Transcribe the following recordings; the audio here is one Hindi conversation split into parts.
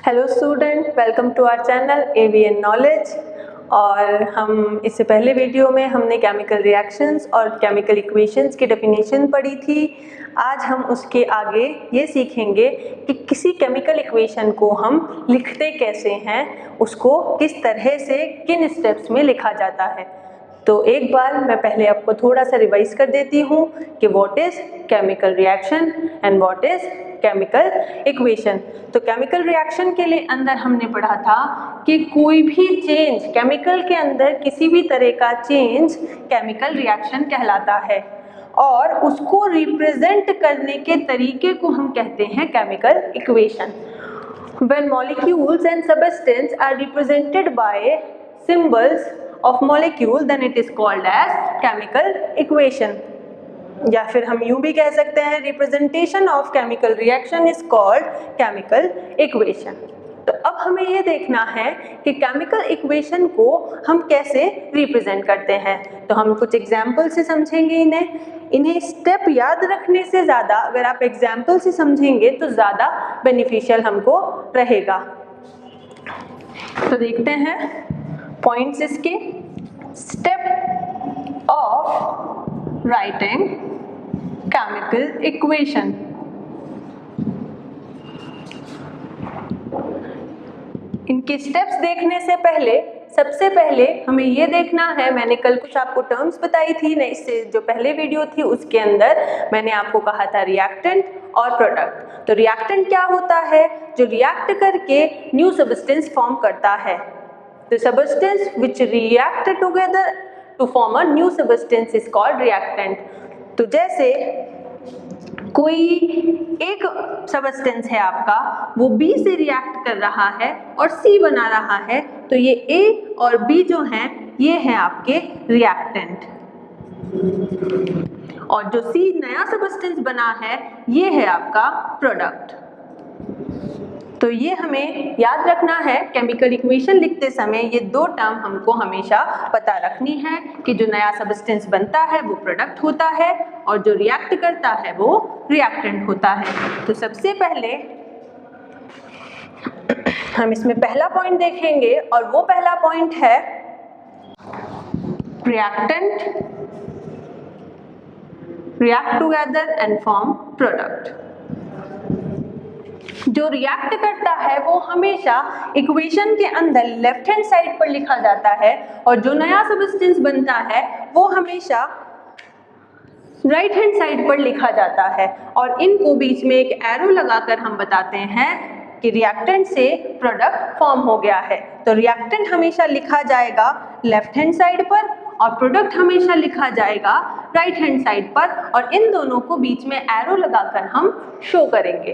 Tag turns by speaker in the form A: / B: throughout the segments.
A: Hello student, welcome to our channel AVN knowledge. और हम इससे पहले वीडियो में हमने केमिकल रिएक्शंस और केमिकल इक्वेशंस की डेफिनेशन पढ़ी थी। आज हम उसके आगे ये सीखेंगे कि किसी केमिकल इक्वेशन को हम लिखते कैसे हैं, उसको किस तरह से किन स्टेप्स में लिखा जाता है। तो एक बार मैं पहले आपको थोड़ा सा रिवाइज कर देती हूँ कि what is chemical reaction and what is chemical equation. तो केमिकल रिएक्शन के लिए अंदर हमने पढ़ा था कि कोई भी चेंज केमिकल के अंदर, किसी भी तरह का चेंज केमिकल रिएक्शन कहलाता है और उसको रिप्रेजेंट करने के तरीके को हम कहते हैं chemical equation. When molecules and substance are represented by symbols of molecule, then it is called as chemical equation. या फिर हम यूं भी कह सकते हैं representation of chemical reaction is called chemical equation. तो अब हमें ये देखना है कि केमिकल इक्वेशन को हम कैसे रिप्रेजेंट करते हैं। तो हम कुछ एग्जाम्पल से समझेंगे इन्हें स्टेप याद रखने से ज़्यादा अगर आप एग्जाम्पल से समझेंगे तो ज़्यादा बेनिफिशियल हमको रहेगा। तो देखते हैं पॉइंट्स इसके। Step of writing chemical equation. इनके स्टेप्स देखने से पहले सबसे पहले हमें ये देखना है, मैंने कल कुछ आपको टर्म्स बताई थी ना, इससे जो पहले वीडियो थी उसके अंदर मैंने आपको कहा था रिएक्टेंट और प्रोडक्ट। तो रिएक्टेंट क्या होता है? जो रिएक्ट करके न्यू सब्सटेंस फॉर्म करता है। तो substance which react together to form a new substance is called reactant. तो जैसे कोई एक सब्सटेंस है आपका, वो B से रिएक्ट कर रहा है और C बना रहा है, तो ये A और B जो हैं ये हैं आपके रिएक्टेंट, और जो C नया सब्सटेंस बना है ये है आपका प्रोडक्ट। तो ये हमें याद रखना है केमिकल इक्वेशन लिखते समय, ये दो टर्म हमको हमेशा पता रखनी है कि जो नया सब्सटेंस बनता है वो प्रोडक्ट होता है और जो रिएक्ट करता है वो रिएक्टेंट होता है। तो सबसे पहले हम इसमें पहला पॉइंट देखेंगे और वो पहला पॉइंट है reactant react together and form product. जो रिएक्ट करता है वो हमेशा इक्वेशन के अंदर लेफ्ट हैंड साइड पर लिखा जाता है और जो नया सब्सटेंस बनता है वो हमेशा राइट हैंड साइड पर लिखा जाता है। और इनको बीच में एक एरो लगाकर हम बताते हैं कि रिएक्टेंट से प्रोडक्ट फॉर्म हो गया है। तो रिएक्टेंट हमेशा लिखा जाएगा लेफ्ट हैंड साइड पर और प्रोडक्ट हमेशा लिखा जाएगा राइट हैंड साइड पर, और इन दोनों को बीच में एरो लगाकर हम शो करेंगे।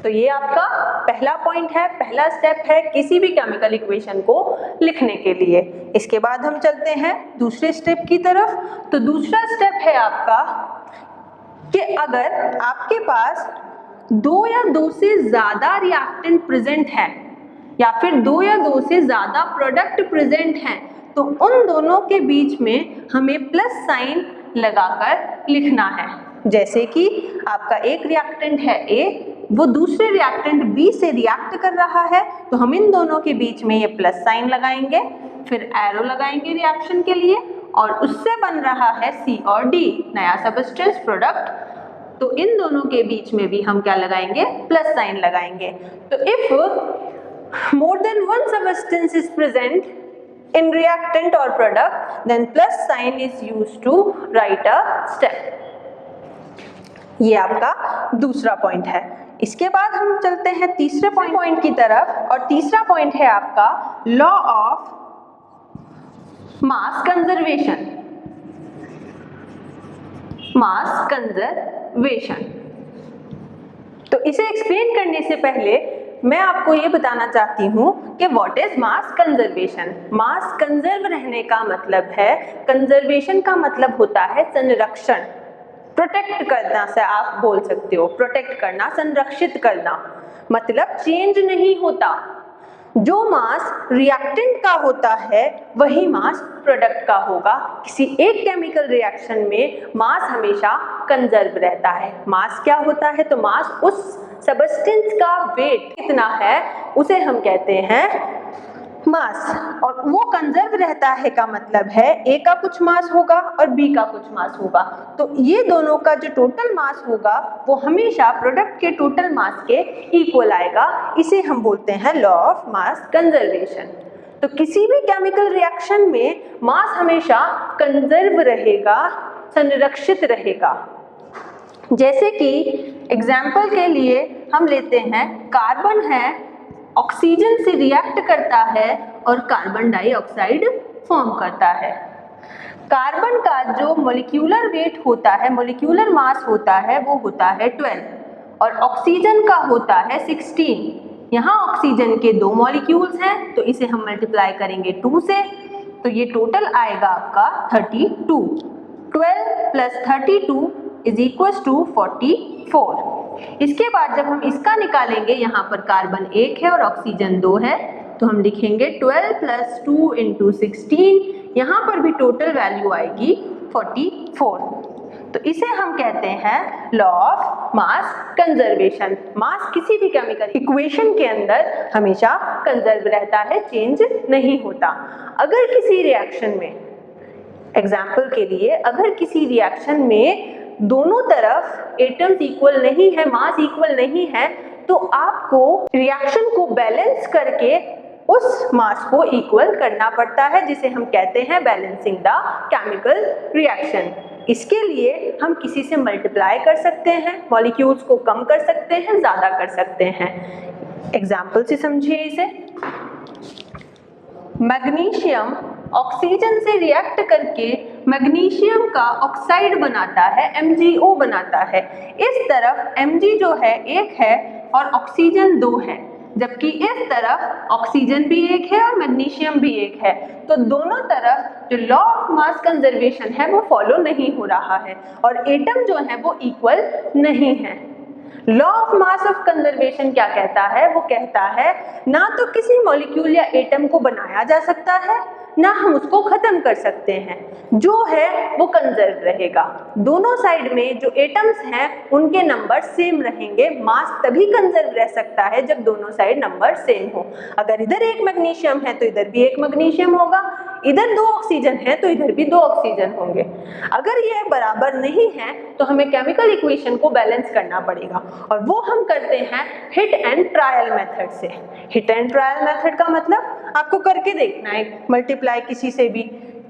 A: तो ये आपका पहला पॉइंट है, पहला स्टेप है किसी भी केमिकल इक्वेशन को लिखने के लिए। इसके बाद हम चलते हैं दूसरे स्टेप की तरफ। तो दूसरा स्टेप है आपका कि अगर आपके पास दो या दो से ज्यादा रिएक्टेंट प्रेजेंट है या फिर दो या दो से ज्यादा प्रोडक्ट प्रेजेंट हैं, तो उन दोनों के बीच में हमें प्लस साइन लगाकर लिखना है। जैसे कि आपका एक रिएक्टेंट है A, वो दूसरे रिएक्टेंट B से रिएक्ट कर रहा है, तो हम इन दोनों के बीच में ये प्लस साइन लगाएंगे, फिर एरो लगाएंगे रिएक्शन के लिए, और उससे बन रहा है C और D नया सब्सटेंस प्रोडक्ट। तो इन दोनों के बीच में भी हम क्या लगाएंगे? प्लस साइन लगाएंगे। तो if more than one substance is present in reactant or product, then plus sign is used to write a step। ये आपका दूसरा पॉइंट है। इसके बाद हम चलते हैं तीसरे पॉइंट की तरफ, और तीसरा पॉइंट है आपका law of mass conservation. Mass conservation, तो इसे एक्सप्लेन करने से पहले मैं आपको ये बताना चाहती हूँ कि what is mass conservation. Mass conserve रहने का मतलब है, कंजर्वेशन का मतलब होता है संरक्षण, प्रोटेक्ट करना से आप बोल सकते हो, प्रोटेक्ट करना, संरक्षित करना, मतलब चेंज नहीं होता। जो मास रिएक्टेंट का होता है वही मास प्रोडक्ट का होगा। किसी एक केमिकल रिएक्शन में मास हमेशा कंजर्व रहता है। मास क्या होता है? तो मास उस सब्सटेंस का वेट कितना है उसे हम कहते हैं मास, और वो कंजर्व रहता है का मतलब है ए का कुछ मास होगा और बी का कुछ मास होगा, तो ये दोनों का जो टोटल मास होगा वो हमेशा प्रोडक्ट के टोटल मास के इक्वल आएगा। इसे हम बोलते हैं लॉ ऑफ मास कंजर्वेशन। तो किसी भी केमिकल रिएक्शन में मास हमेशा कंजर्व रहेगा, संरक्षित रहेगा। जैसे कि एग्जाम्पल के लिए हम लेते हैं कार्बन है, ऑक्सीजन से रिएक्ट करता है और कार्बन डाइऑक्साइड फॉर्म करता है। कार्बन का जो मॉलिक्यूलर वेट होता है, मॉलिक्यूलर मास होता है, वो होता है 12 और ऑक्सीजन का होता है 16। यहाँ ऑक्सीजन के 2 मॉलिक्यूल्स हैं तो इसे हम मल्टीप्लाई करेंगे 2 से, तो ये टोटल आएगा आपका 32। 12 + 32 = 44। इसके बाद जब हम इसका निकालेंगे, यहाँ पर कार्बन 1 है और ऑक्सीजन 2 है, तो हम लिखेंगे 12 + 2 × 16, यहाँ पर भी टोटल वैल्यू आएगी 44। तो इसे हम कहते हैं लॉ ऑफ मास कंजर्वेशन। मास किसी भी केमिकल इक्वेशन के अंदर हमेशा कंजर्व रहता है, चेंज नहीं होता। अगर किसी रिएक्शन में, एग्जाम्पल के लिए, अगर किसी रिएक्शन में दोनों तरफ एटम्स इक्वल नहीं है, मास इक्वल नहीं है, तो आपको रिएक्शन को बैलेंस करके उस मास को इक्वल करना पड़ता है, जिसे हम कहते हैं बैलेंसिंग द केमिकल रिएक्शन। इसके लिए हम किसी से मल्टीप्लाई कर सकते हैं, मॉलिक्यूल्स को कम कर सकते हैं, ज़्यादा कर सकते हैं। एग्जाम्पल से समझिए इसे। मैग्नीशियम ऑक्सीजन से रिएक्ट करके मैग्नीशियम का ऑक्साइड बनाता है, MgO बनाता है। इस तरफ Mg जो है 1 है और ऑक्सीजन 2 है, जबकि इस तरफ ऑक्सीजन भी 1 है और मैग्नीशियम भी 1 है। तो दोनों तरफ जो लॉ ऑफ मास कंजर्वेशन है वो फॉलो नहीं हो रहा है और एटम जो है वो इक्वल नहीं है। Law of mass of conservation क्या कहता है? वो कहता है ना तो किसी मॉलिक्यूल या एटम को बनाया जा सकता है, ना हम उसको खत्म कर सकते हैं, जो है वो कंजर्व रहेगा। दोनों साइड में जो एटम्स हैं उनके नंबर सेम रहेंगे। मास तभी कंजर्व रह सकता है जब दोनों साइड नंबर सेम हो। अगर इधर 1 मैग्नीशियम है तो इधर भी 1 मैग्नीशियम होगा, इधर 2 ऑक्सीजन है तो इधर भी 2 ऑक्सीजन होंगे। अगर ये बराबर नहीं है तो हमें केमिकल इक्वेशन को बैलेंस करना पड़ेगा और वो हम करते हैं हिट एंड ट्रायल मेथड से। हिट एंड ट्रायल मेथड का मतलब आपको करके देखना है मल्टीप्लाई किसी से भी,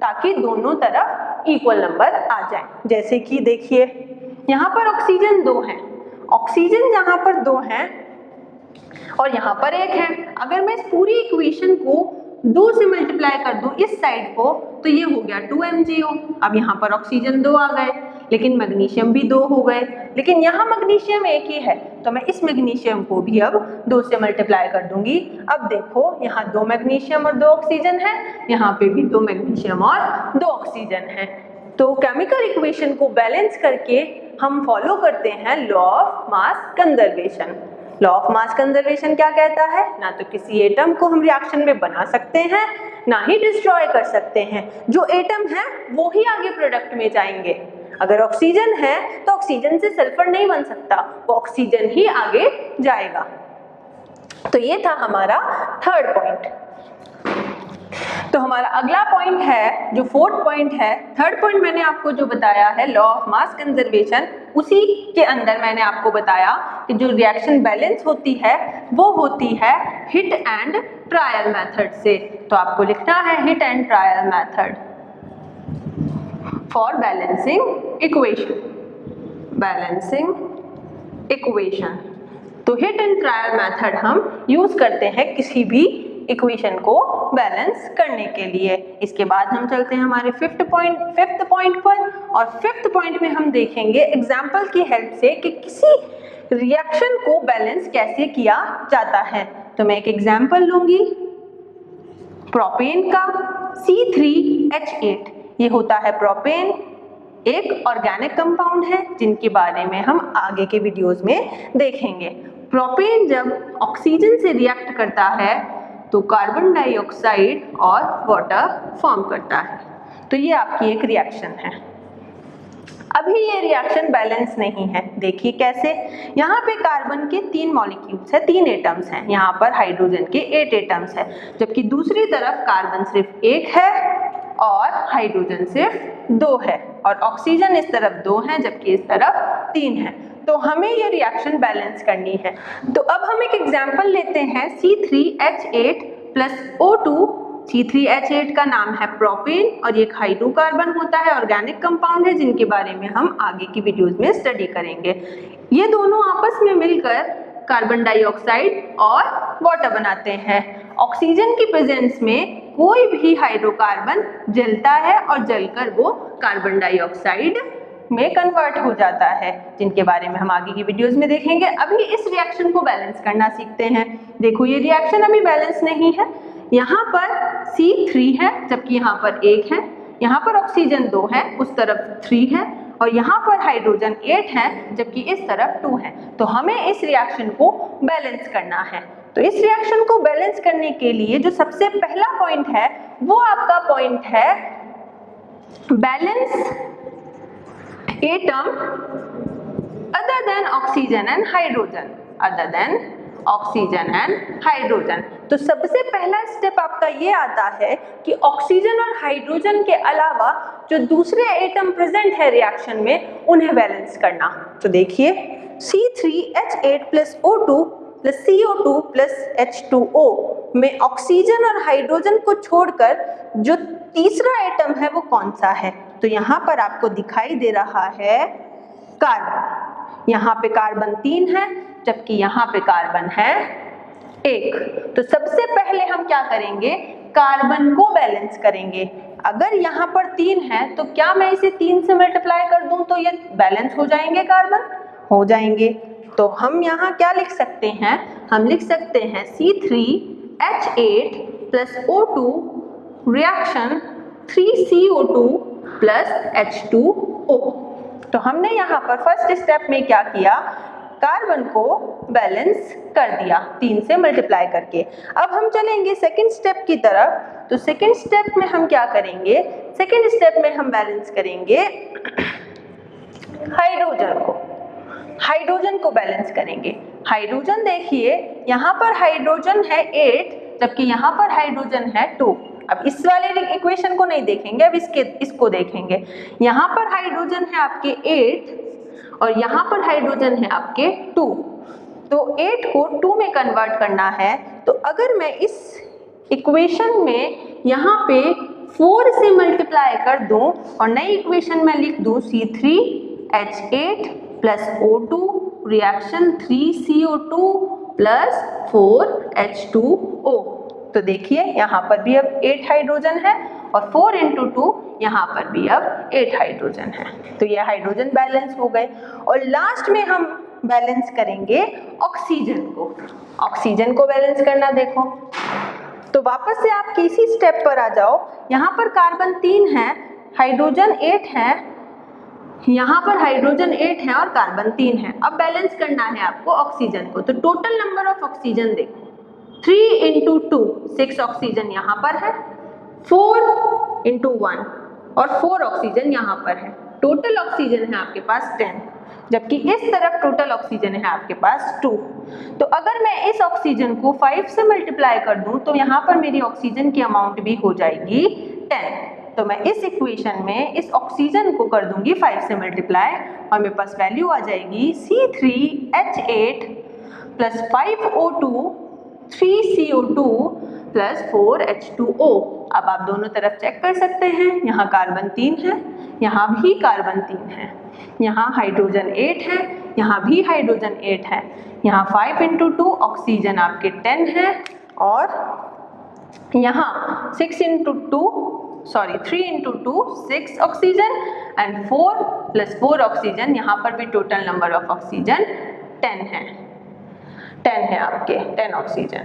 A: ताकि दोनों तरफ इक्वल नंबर आ जाए। जैसे कि देखिए यहाँ पर ऑक्सीजन 2 है, ऑक्सीजन जहाँ पर 2 है और यहाँ पर 1 है। अगर मैं इस पूरी इक्वेशन को 2 से मल्टीप्लाई कर दूं इस साइड को, तो ये हो गया 2MgO। अब यहाँ पर ऑक्सीजन 2 आ गए, लेकिन मैग्नीशियम भी 2 हो गए, लेकिन यहाँ मैग्नीशियम 1 ही है, तो मैं इस मैग्नीशियम को भी अब 2 से मल्टीप्लाई कर दूंगी। अब देखो यहाँ 2 मैग्नीशियम और 2 ऑक्सीजन है, यहाँ पे भी 2 मैग्नीशियम और 2 ऑक्सीजन है। तो केमिकल इक्वेशन को बैलेंस करके हम फॉलो करते हैं law of mass conservation. Law of mass conservation क्या कहता है? ना तो किसी एटम को हम रिएक्शन में बना सकते हैं, ना ही डिस्ट्रॉय कर सकते हैं। जो एटम है वो ही आगे प्रोडक्ट में जाएंगे। अगर ऑक्सीजन है तो ऑक्सीजन से सल्फर नहीं बन सकता, वो ऑक्सीजन ही आगे जाएगा। तो ये था हमारा 3rd पॉइंट। तो हमारा अगला पॉइंट है जो 4th पॉइंट है। 3rd पॉइंट मैंने आपको जो बताया है लॉ ऑफ मास कंजर्वेशन, उसी के अंदर मैंने आपको बताया कि जो रिएक्शन बैलेंस होती है वो होती है हिट एंड ट्रायल मेथड से। तो आपको लिखना है hit and trial method for balancing equation. Balancing equation, तो हिट एंड ट्रायल मेथड हम यूज करते हैं किसी भी इक्वेशन को बैलेंस करने के लिए। इसके बाद हम चलते हैं हमारे 5th पॉइंट पर, और 5th पॉइंट में हम देखेंगे एग्जाम्पल की हेल्प से कि किसी रिएक्शन को बैलेंस कैसे किया जाता है। तो मैं एक एग्जाम्पल लूंगी प्रोपेन का C3H8। ये होता है प्रोपेन, एक ऑर्गेनिक कंपाउंड है जिनके बारे में हम आगे के वीडियोस में देखेंगे। प्रोपेन जब ऑक्सीजन से रिएक्ट करता है तो कार्बन डाइऑक्साइड और वाटर फॉर्म करता है। तो ये आपकी एक रिएक्शन है। अभी ये रिएक्शन बैलेंस नहीं है। देखिए कैसे, यहाँ पे कार्बन के 3 मॉलिक्यूल्स है, 3 एटम्स हैं, यहाँ पर हाइड्रोजन के 8 एटम्स है, जबकि दूसरी तरफ कार्बन सिर्फ 1 है और हाइड्रोजन सिर्फ 2 है, और ऑक्सीजन इस तरफ 2 है जबकि इस तरफ 3 है। तो हमें ये रिएक्शन बैलेंस करनी है। तो अब हम एक एग्जाम्पल लेते हैं C3H8 + O2। C3H8 का नाम है प्रोपेन और ये एक हाइड्रोकार्बन होता है, ऑर्गेनिक कंपाउंड है, जिनके बारे में हम आगे की वीडियोस में स्टडी करेंगे। ये दोनों आपस में मिलकर कार्बन डाइऑक्साइड और वाटर बनाते हैं। ऑक्सीजन की प्रेजेंस में कोई भी हाइड्रोकार्बन जलता है और जलकर वो कार्बन डाइऑक्साइड में कन्वर्ट हो जाता है, जिनके बारे में हम आगे की वीडियोस में देखेंगे। अभी इस रिएक्शन को बैलेंस करना सीखते हैं। देखो ये रिएक्शन अभी बैलेंस नहीं है, यहाँ पर C3 है जबकि यहाँ पर 1 है, यहाँ पर ऑक्सीजन 2 है, उस तरफ 3 है, और यहाँ पर हाइड्रोजन 8 है जबकि इस तरफ 2 है। तो हमें इस रिएक्शन को बैलेंस करना है। तो इस रिएक्शन को बैलेंस करने के लिए जो सबसे पहला पॉइंट है वो आपका पॉइंट है balance atom other than oxygen and hydrogen, other than oxygen and hydrogen. तो सबसे पहला स्टेप आपका ये आता है कि ऑक्सीजन और हाइड्रोजन के अलावा जो दूसरे एटम प्रेजेंट है रिएक्शन में उन्हें बैलेंस करना। तो देखिए C3H8 + O2 + CO2 + H2O में ऑक्सीजन और हाइड्रोजन को छोड़कर जो तीसरा एटम है वो कौन सा है? तो यहाँ पर आपको दिखाई दे रहा है कार्बन। यहाँ पे कार्बन 3 है जबकि यहाँ पे कार्बन है 1। तो सबसे पहले हम क्या करेंगे, कार्बन को बैलेंस करेंगे। अगर यहाँ पर 3 है तो क्या मैं इसे 3 से मल्टीप्लाई कर दूं तो ये बैलेंस हो जाएंगे, कार्बन हो जाएंगे। तो हम यहाँ क्या लिख सकते हैं, हम लिख सकते हैं C3H8 + O2 reaction 3CO2 + H2O। तो हमने यहाँ पर फर्स्ट स्टेप में क्या किया, कार्बन को बैलेंस कर दिया 3 से मल्टीप्लाई करके। अब हम चलेंगे सेकंड स्टेप की तरफ। तो सेकंड स्टेप में हम क्या करेंगे, सेकंड स्टेप में हम बैलेंस करेंगे हाइड्रोजन को, हाइड्रोजन को बैलेंस करेंगे। हाइड्रोजन देखिए यहाँ पर हाइड्रोजन है 8 जबकि यहाँ पर हाइड्रोजन है 2। अब इस वाले इक्वेशन को नहीं देखेंगे, अब इसको देखेंगे। यहाँ पर हाइड्रोजन है आपके 8 और यहाँ पर हाइड्रोजन है आपके 2। तो 8 को 2 में कन्वर्ट करना है। तो अगर मैं इस इक्वेशन में यहाँ पे 4 से मल्टीप्लाई कर दूं और नई इक्वेशन में लिख दूं C3H8 + O2 reaction 3CO2 + 4H2O। तो देखिए यहाँ पर भी अब 8 हाइड्रोजन है और 4 × 2 यहाँ पर भी अब 8 हाइड्रोजन है। तो ये हाइड्रोजन बैलेंस हो गए। और लास्ट में हम बैलेंस करेंगे ऑक्सीजन को, ऑक्सीजन को बैलेंस करना। देखो तो वापस से आप किसी स्टेप पर आ जाओ। यहाँ पर कार्बन 3 है, हाइड्रोजन 8 है, यहाँ पर हाइड्रोजन 8 है और कार्बन 3 है। अब बैलेंस करना है आपको ऑक्सीजन को। तो टोटल नंबर ऑफ ऑक्सीजन देखो 3 × 2 6 ऑक्सीजन यहाँ पर है, 4 × 1 और 4 ऑक्सीजन यहाँ पर है। टोटल ऑक्सीजन है आपके पास 10 जबकि इस तरफ टोटल ऑक्सीजन है आपके पास 2। तो अगर मैं इस ऑक्सीजन को 5 से मल्टीप्लाई कर दूं तो यहाँ पर मेरी ऑक्सीजन की अमाउंट भी हो जाएगी 10। तो मैं इस इक्वेशन में इस ऑक्सीजन को कर दूंगी 5 से मल्टीप्लाई और मेरे पास वैल्यू आ जाएगी C3H8 + 5O2 3CO2 + 4H2O। अब आप दोनों तरफ चेक कर सकते हैं, यहाँ कार्बन 3 है, यहाँ भी कार्बन 3 है, यहाँ हाइड्रोजन 8 है, यहाँ भी हाइड्रोजन 8 है, यहाँ 5 × 2 ऑक्सीजन आपके 10 है और यहाँ 3 × 2 6 ऑक्सीजन एंड 4 + 4 ऑक्सीजन। यहाँ पर भी टोटल नंबर ऑफ ऑक्सीजन 10 है, 10 है आपके 10 ऑक्सीजन।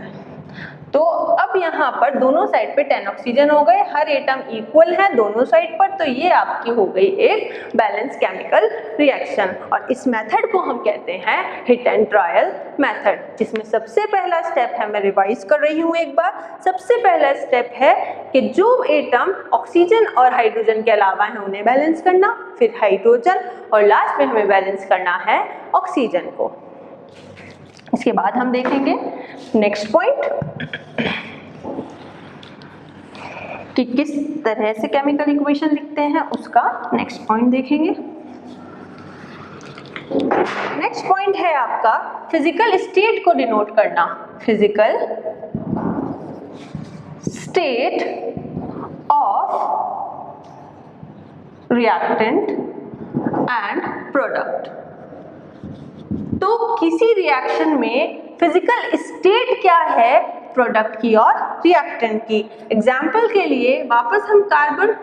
A: तो अब यहाँ पर दोनों साइड पे 10 ऑक्सीजन हो गए, हर एटम इक्वल है दोनों साइड पर, तो ये आपकी हो गई एक बैलेंस केमिकल रिएक्शन। और इस मेथड को हम कहते हैं हिट एंड ट्रायल मेथड, जिसमें सबसे पहला स्टेप है, मैं रिवाइज कर रही हूँ एक बार, सबसे पहला स्टेप है कि जो एटम ऑक्सीजन और हाइड्रोजन के अलावा है उन्हें बैलेंस करना, फिर हाइड्रोजन, और लास्ट में हमें बैलेंस करना है ऑक्सीजन को। इसके बाद हम देखेंगे नेक्स्ट पॉइंट कि किस तरह से केमिकल इक्वेशन लिखते हैं, उसका नेक्स्ट पॉइंट देखेंगे। नेक्स्ट पॉइंट है आपका फिजिकल स्टेट को डिनोट करना, physical state of reactant and product. तो किसी रिएक्शन में फिजिकल स्टेट क्या है प्रोडक्ट की और रिएक्टेंट की। एग्जाम्पल के लिए वापस हम कार्बन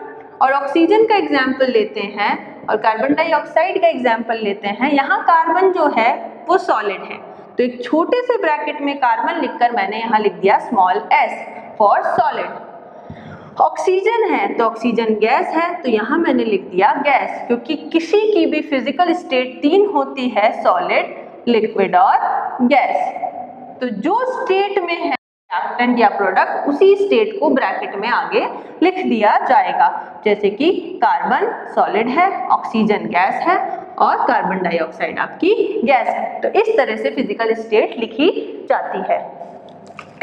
A: और ऑक्सीजन का एग्जाम्पल लेते हैं और कार्बन डाइऑक्साइड का एग्जाम्पल लेते हैं। यहाँ कार्बन जो है वो सॉलिड है, तो एक छोटे से ब्रैकेट में कार्बन लिखकर मैंने यहाँ लिख दिया small s for solid. Oxygen है तो ऑक्सीजन गैस है, तो यहाँ मैंने लिख दिया गैस, क्योंकि किसी की भी फिजिकल स्टेट 3 होती है, सॉलिड, लिक्विड और गैस। तो जो स्टेट में है रिएक्टेंट या प्रोडक्ट, उसी स्टेट को ब्रैकेट में आगे लिख दिया जाएगा, जैसे कि कार्बन सॉलिड है, ऑक्सीजन गैस है और कार्बन डाइऑक्साइड आपकी गैस है। तो इस तरह से फिजिकल स्टेट लिखी जाती है।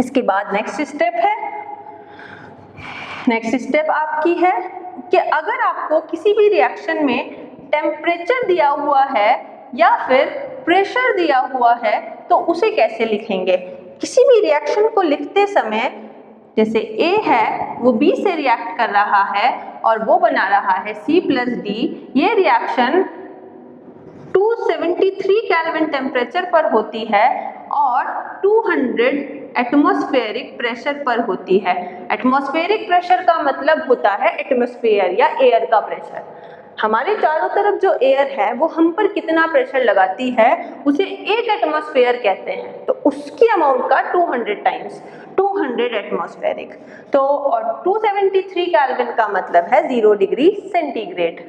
A: इसके बाद नेक्स्ट स्टेप है, नेक्स्ट स्टेप आपकी है कि अगर आपको किसी भी रिएक्शन में टेम्परेचर दिया हुआ है या फिर प्रेशर दिया हुआ है तो उसे कैसे लिखेंगे। किसी भी रिएक्शन को लिखते समय, जैसे A है वो B से रिएक्ट कर रहा है और वो बना रहा है C+D, ये रिएक्शन 273 केल्विन टेम्परेचर पर होती है और 200 एटमॉस्फेरिक प्रेशर पर होती है। एटमॉस्फेरिक प्रेशर का मतलब होता है एटमॉस्फेयर या एयर का प्रेशर। हमारे चारों तरफ जो एयर है वो हम पर कितना प्रेशर लगाती है उसे 1 एटमॉस्फेयर कहते हैं, तो उसकी अमाउंट का 200 टाइम्स 200 एटमॉस्फेरिक। तो और 273 केल्विन का मतलब है 0 डिग्री सेंटीग्रेड।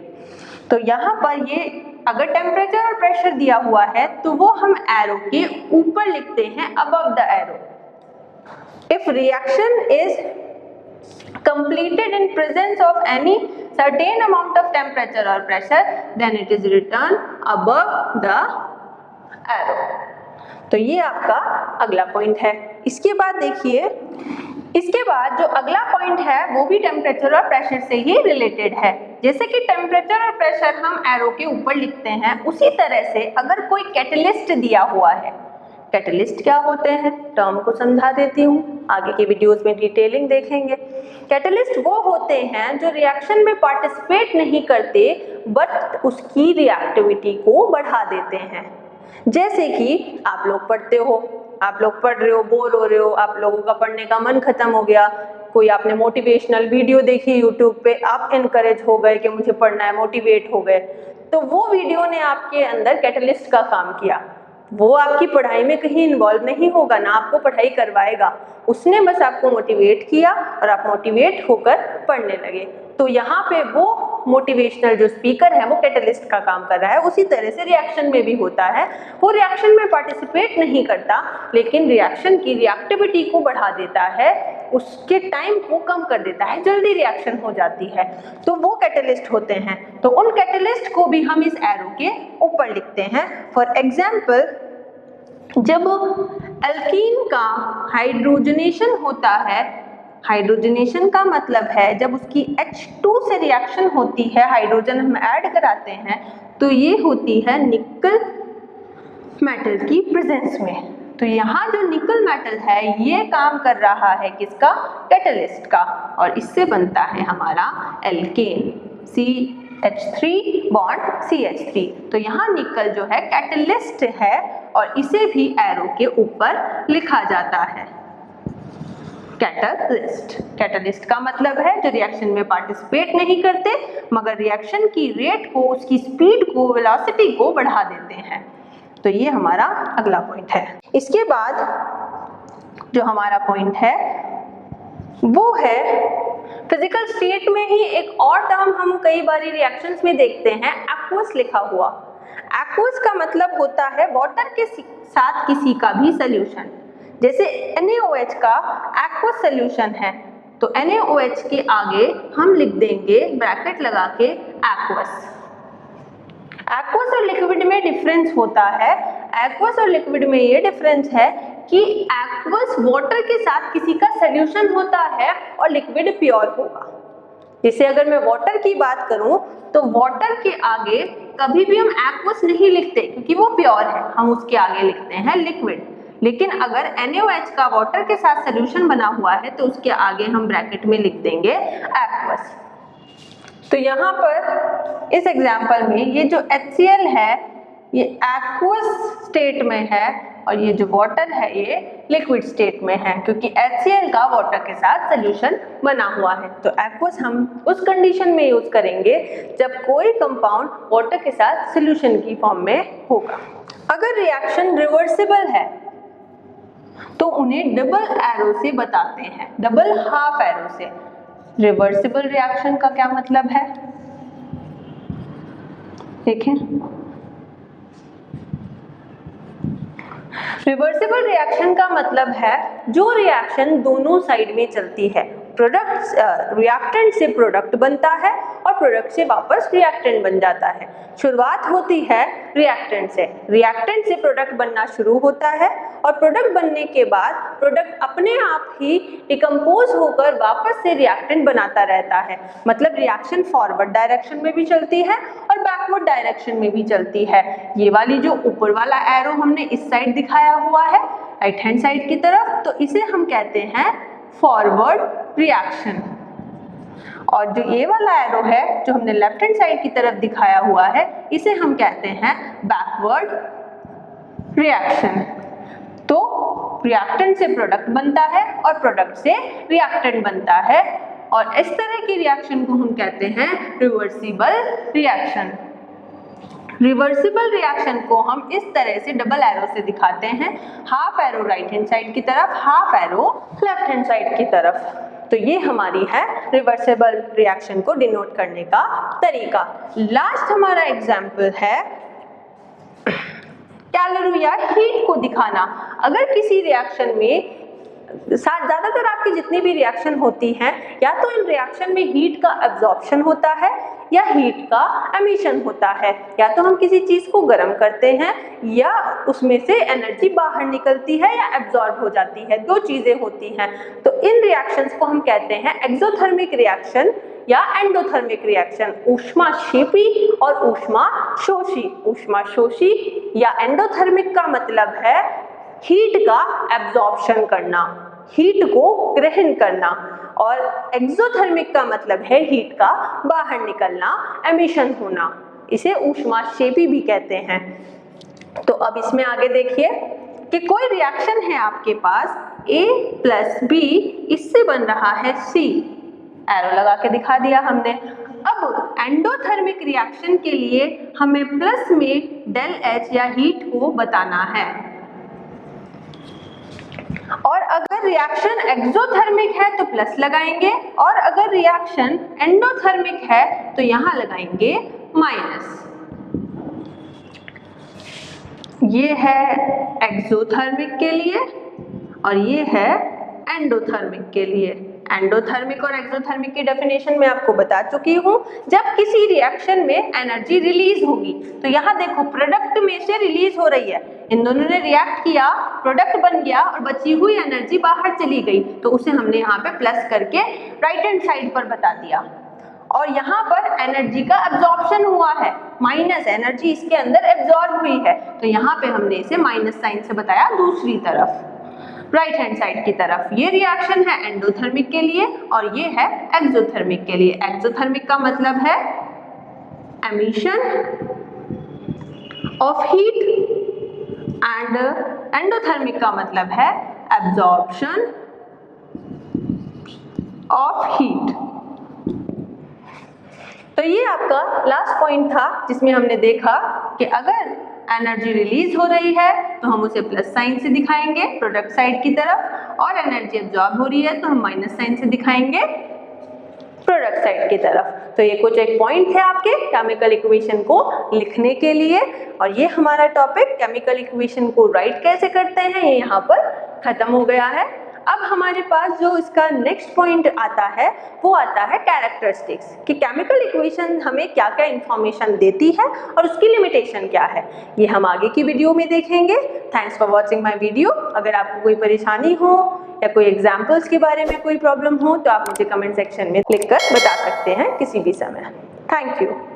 A: तो यहाँ पर ये अगर टेम्परेचर और प्रेशर दिया हुआ है तो वो हम एरो के ऊपर लिखते हैं, above the arrow. If reaction is completed in presence of any certain amount of temperature or pressure, then it is written above the arrow। तो ये आपका अगला पॉइंट है। इसके बाद देखिए, इसके बाद जो अगला पॉइंट है वो भी टेम्परेचर और प्रेशर से ही रिलेटेड है। जैसे कि टेम्परेचर और प्रेशर हम एरो के ऊपर लिखते हैं, उसी तरह से अगर कोई कैटलिस्ट दिया हुआ है, कैटलिस्ट क्या होते हैं टर्म को समझा देती हूँ, आगे की वीडियोस में डिटेलिंग देखेंगे। कैटलिस्ट वो होते हैं जो रिएक्शन में पार्टिसिपेट नहीं करते बट उसकी रिएक्टिविटी को बढ़ा देते हैं। जैसे कि आप लोग पढ़ते हो, आप लोग पढ़ रहे हो, बोर हो रहे हो, आप लोगों का पढ़ने का मन खत्म हो गया, कोई आपने मोटिवेशनल वीडियो देखी यूट्यूब पे, आप इनकरेज हो गए कि मुझे पढ़ना है, मोटिवेट हो गए, तो वो वीडियो ने आपके अंदर कैटलिस्ट का काम किया। वो आपकी पढ़ाई में कहीं इन्वॉल्व नहीं होगा, ना आपको पढ़ाई करवाएगा, उसने बस आपको मोटिवेट किया और आप मोटिवेट होकर पढ़ने लगे। तो यहाँ पे वो मोटिवेशनल जो स्पीकर है वो कैटलिस्ट का काम कर रहा है। उसी तरह से रिएक्शन में भी होता है, वो रिएक्शन में पार्टिसिपेट नहीं करता लेकिन रिएक्शन की रिएक्टिविटी को बढ़ा देता है, उसके टाइम को कम कर देता है, जल्दी रिएक्शन हो जाती है, तो वो कैटलिस्ट होते हैं। तो उन कैटलिस्ट को भी हम इस एरो के ऊपर लिखते हैं। फॉर एग्जाम्पल, जब एल्कीन का हाइड्रोजनेशन होता है, हाइड्रोजनेशन का मतलब है जब उसकी H2 से रिएक्शन होती है, हाइड्रोजन हम ऐड कराते हैं, तो ये होती है निकल मेटल की प्रेजेंस में। तो यहाँ जो निकल मेटल है ये काम कर रहा है किसका, कैटलिस्ट का, और इससे बनता है हमारा एल्केन CH3 बॉन्ड CH3। तो यहाँ निकल जो है कैटलिस्ट है और इसे भी एरो के ऊपर लिखा जाता है कैटलिस्ट। कैटलिस्ट का मतलब है जो रिएक्शन में पार्टिसिपेट नहीं करते मगर रिएक्शन की रेट को, उसकी स्पीड को, वेलोसिटी को बढ़ा देते हैं। तो ये हमारा अगला पॉइंट है। इसके बाद जो हमारा पॉइंट है वो है फिजिकल स्टेट में ही एक और टर्म हम कई बारी रिएक्शंस में देखते हैं, एक्वस लिखा हुआ। एक्वस का मतलब होता है वाटर के साथ किसी का भी सोल्यूशन। जैसे NaOH का एक्वस सोल्यूशन है तो NaOH के आगे हम लिख देंगे ब्रैकेट लगा के एक्वस। एक्वस और लिक्विड में डिफरेंस होता है। एक्वस और लिक्विड में ये डिफरेंस है कि एक्वस वाटर के साथ किसी का सोल्यूशन होता है और लिक्विड प्योर होगा। जैसे अगर मैं वाटर की बात करूं तो वाटर के आगे कभी भी हम एक्वस नहीं लिखते क्योंकि वो प्योर है, हम उसके आगे लिखते हैं लिक्विड। लेकिन अगर NaOH का वाटर के साथ सोल्यूशन बना हुआ है तो उसके आगे हम ब्रैकेट में लिख देंगे एक्वस। तो यहाँ पर इस एग्जाम्पल में ये जो HCl है ये एक्वस स्टेट में है और ये जो वाटर है ये लिक्विड स्टेट में है क्योंकि HCl का वाटर के साथ सोल्यूशन बना हुआ है। तो एक्वस हम उस कंडीशन में यूज करेंगे जब कोई कंपाउंड वाटर के साथ सोल्यूशन की फॉर्म में होगा। अगर रिएक्शन रिवर्सिबल है तो उन्हें डबल एरो से बताते हैं, डबल हाफ एरो से। रिवर्सिबल रिएक्शन का क्या मतलब है देखें। रिवर्सिबल रिएक्शन का मतलब है जो रिएक्शन दोनों साइड में चलती है। प्रोडक्ट रिएक्टेंट से प्रोडक्ट बनता है और प्रोडक्ट से वापस रिएक्टेंट बन जाता है। शुरुआत होती है रिएक्टेंट से प्रोडक्ट बनना शुरू होता है और प्रोडक्ट बनने के बाद प्रोडक्ट अपने आप ही डिकम्पोज होकर वापस से रिएक्टेंट बनाता रहता है। मतलब रिएक्शन फॉरवर्ड डायरेक्शन में भी चलती है और बैकवर्ड डायरेक्शन में भी चलती है। ये वाली जो ऊपर वाला एरो हमने इस साइड दिखाया हुआ है राइट हैंड साइड की तरफ, तो इसे हम कहते हैं फॉरवर्ड रिएक्शन। और जो ये वाला एरो है जो हमने लेफ्ट हैंड साइड की तरफ दिखाया हुआ है इसे हम कहते हैं बैकवर्ड रिएक्शन। तो रिएक्टेंट से प्रोडक्ट बनता है और प्रोडक्ट से रिएक्टेंट बनता है और इस तरह की रिएक्शन को हम कहते हैं रिवर्सिबल रिएक्शन। रिवर्सिबल रिएक्शन को हम इस तरह से डबल एरो से दिखाते हैं, half arrow right hand side की तरफ, half arrow left hand side की तरफ। तो ये हमारी है रिवर्सिबल रिएक्शन को डिनोट करने का तरीका। लास्ट हमारा एग्जाम्पल है कैलोरी या हीट को दिखाना। अगर किसी रिएक्शन में ज़्यादातर आपकी जितनी भी रिएक्शन होती हैं या तो इन रिएक्शन में हीट का एब्जॉर्प्शन होता है या हीट का एमिशन होता है। या तो हम किसी चीज़ को गर्म करते हैं या उसमें से एनर्जी बाहर निकलती है या एब्जॉर्ब हो जाती है, दो चीज़ें होती हैं। तो इन रिएक्शंस को हम कहते हैं एक्सोथर्मिक रिएक्शन या एंडोथर्मिक रिएक्शन, ऊष्माक्षेपी और ऊष्माशोषी। ऊष्माशोषी या एंडोथर्मिक का मतलब है हीट का एब्जॉर्प्शन करना, हीट को ग्रहण करना, और एक्सोथर्मिक का मतलब है हीट का बाहर निकलना, एमिशन होना। इसे ऊष्माक्षेपी भी कहते हैं। तो अब इसमें आगे देखिए कि कोई रिएक्शन है आपके पास A + B, इससे बन रहा है C, एरो लगा के दिखा दिया हमने। अब एंडोथर्मिक रिएक्शन के लिए हमें प्लस में डेल H या हीट को बताना है, और अगर रिएक्शन एक्सोथर्मिक है तो प्लस लगाएंगे और अगर रिएक्शन एंडोथर्मिक है तो यहाँ लगाएंगे माइनस। ये है एक्सोथर्मिक के लिए और ये है एंडोथर्मिक के लिए। एंडोथर्मिक और एक्सोथर्मिक की डेफिनेशन मैं आपको बता चुकी हूँ। जब किसी रिएक्शन में एनर्जी रिलीज होगी तो यहाँ देखो प्रोडक्ट में से रिलीज हो रही है, इन दोनों ने रिएक्ट किया, प्रोडक्ट बन गया और बची हुई एनर्जी बाहर चली गई, तो उसे हमने यहाँ पे प्लस करके राइट हैंड साइड पर बता दिया। और यहाँ पर एनर्जी का एब्जॉर्प्शन हुआ है, माइनस एनर्जी इसके अंदर एब्जॉर्ब हुई है, तो यहाँ पे हमने इसे माइनस साइन से बताया दूसरी तरफ, राइट हैंड साइड की तरफ। ये रिएक्शन है एंडोथर्मिक के लिए और ये है एक्सोथर्मिक के लिए। एक्सोथर्मिक का मतलब है emission of heat and endothermic का मतलब है एब्जॉर्प्शन ऑफ हीट। तो ये आपका लास्ट पॉइंट था जिसमें हमने देखा कि अगर एनर्जी रिलीज हो रही है तो हम उसे प्लस साइन से दिखाएंगे प्रोडक्ट साइड की तरफ, और एनर्जी एब्जॉर्ब हो रही है तो हम माइनस साइन से दिखाएंगे प्रोडक्ट साइड की तरफ। तो ये कुछ एक पॉइंट है आपके केमिकल इक्वेशन को लिखने के लिए, और ये हमारा टॉपिक केमिकल इक्वेशन को राइट कैसे करते हैं ये यहाँ पर खत्म हो गया है। अब हमारे पास जो इसका नेक्स्ट पॉइंट आता है वो आता है कैरेक्टरिस्टिक्स, कि केमिकल इक्वेशन हमें क्या क्या इंफॉर्मेशन देती है और उसकी लिमिटेशन क्या है, ये हम आगे की वीडियो में देखेंगे। Thanks for watching my video. अगर आपको कोई परेशानी हो या कोई एग्जाम्पल्स के बारे में कोई प्रॉब्लम हो तो आप मुझे कमेंट सेक्शन में लिखकर बता सकते हैं किसी भी समय। Thank you.